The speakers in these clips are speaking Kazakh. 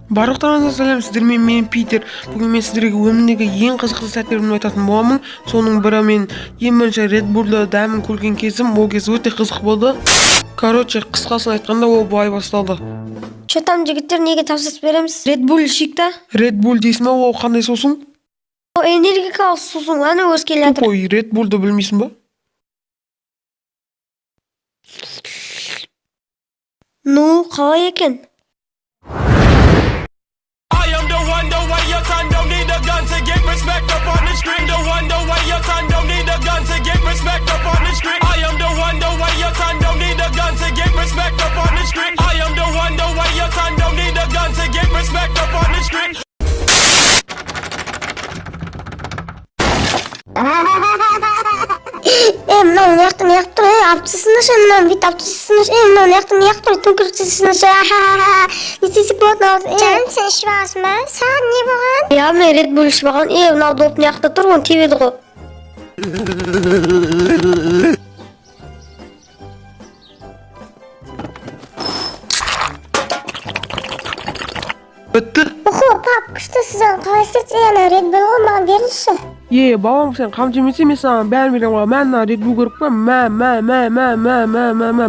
Барлықтарыңызға сәлем, сіздермен мен Питер. Бүгін мен сіздерге өмірдегі ең қызықты сәттерімді айтатын боламын. Соның бірі мен ең бірінші Red Bull'ды дәмін көрген кезім, ол кез өте қызық болды. Короче, қысқасын айтқанда ол былай басталды. Че там жігіттер, неге тапсырыс береміз? Red Bull ішейік та? Red Bull дейсің бе, ол қандай сусын? Ол энергетикалық сусын, ана өзі келе жатыр. Ой, Red Bull'ды білмейсің ба? Ну, қалай екен? Мынау неяқтан тұр, аптысыныш, мынау бит аптысыныш, мынау неяқтан тұр, түңкіртісыныш, не істесек болады? Жаным, сен ішіп аласың ба? Саған не болған? Я, мен Red Bull ішіп алған, мынау доп неяқта тұр, оны тебеді ғой. Бітті? Оқу, пап, күшті сіздің қалай істетсе, Red Bull ғой, маған берілші. Балам, сен қам жемесе, мен саған бәрін берем ғой. Мен Red Bull көріп қой,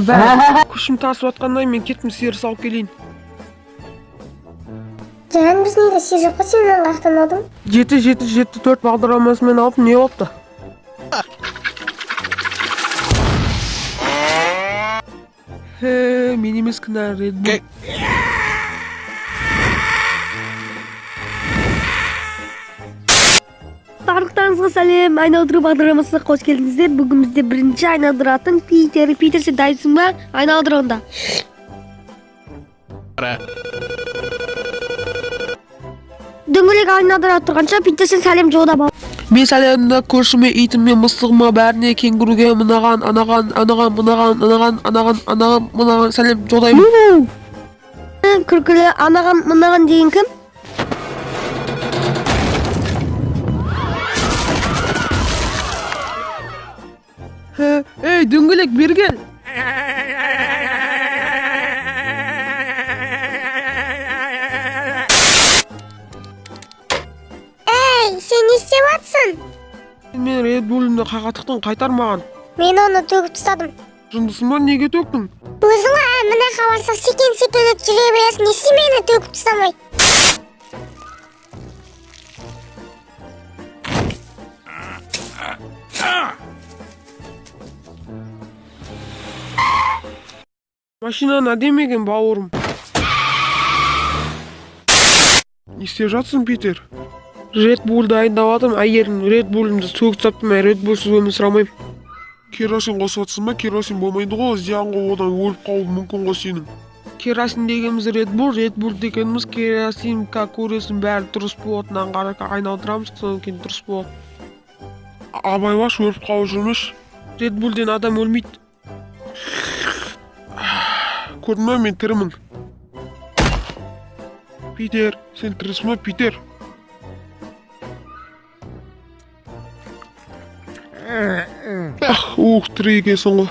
бәрін. Күшім тасып атқандай, мен кеттім сиыр салып келейін. Жаным, біз нейді сиыр жоқ па, сенен қақтан алдым? 7-7-7-4 бағдарламасымен алып, не болыпты? Мен емес кінә Red Bull. Барлықтарыңызға сәлем, айналдыру бағдарламасына қош келдіңіздер. Бүгін бізде бірінші айналдыратын Питер. Питер, сен дайынсың ба? Айналдыр онда. Дөңгелек айналдыра тұрғанша Питер, сен сәлем жолдап ал. Мен сәлемді көршіме, итіме, мысығыма, бәріне, кенгуруге, мынаған, мынаған сәлем жолдаймын. Күркілі, мынаған деген кім? Ей, дөңгелек, бергел! Ей, сен не істеп атсың? Мен Red Bull'ымды қағатықтың қайтармаған. Мен оны төгіп тастадым. Жындысың ба, неге төктің? Өзің мына хабарсыз секен-секенет жүре бересің, не істей мені төгіп тастамай? Машинаны әдемеген бауырым. Не істеп жатсың, Питер? Red Bull'ды айындаватым, әйерін Red Bull'ымды төгіп тастаптым, Red Bull'сыз өмір сұрамайым. Керосин қосып жатсың ба? Керосин болмайды ғой, зиян ғой, одан өліп қалуы мүмкін ғой сенің. Керосин дегеніміз Red Bull дегеніміз керосин, көресің бәрі дұрыс болатыннан қарай айналдырамыз, содан кейін дұрыс болады. Абай баш, өліп қалып жүрмеш. Red Bull'ден адам өлмейді. Көрдің ба, мен тірімін. Питер, сен тірісің ба, Питер? Тірі екенсің ғой.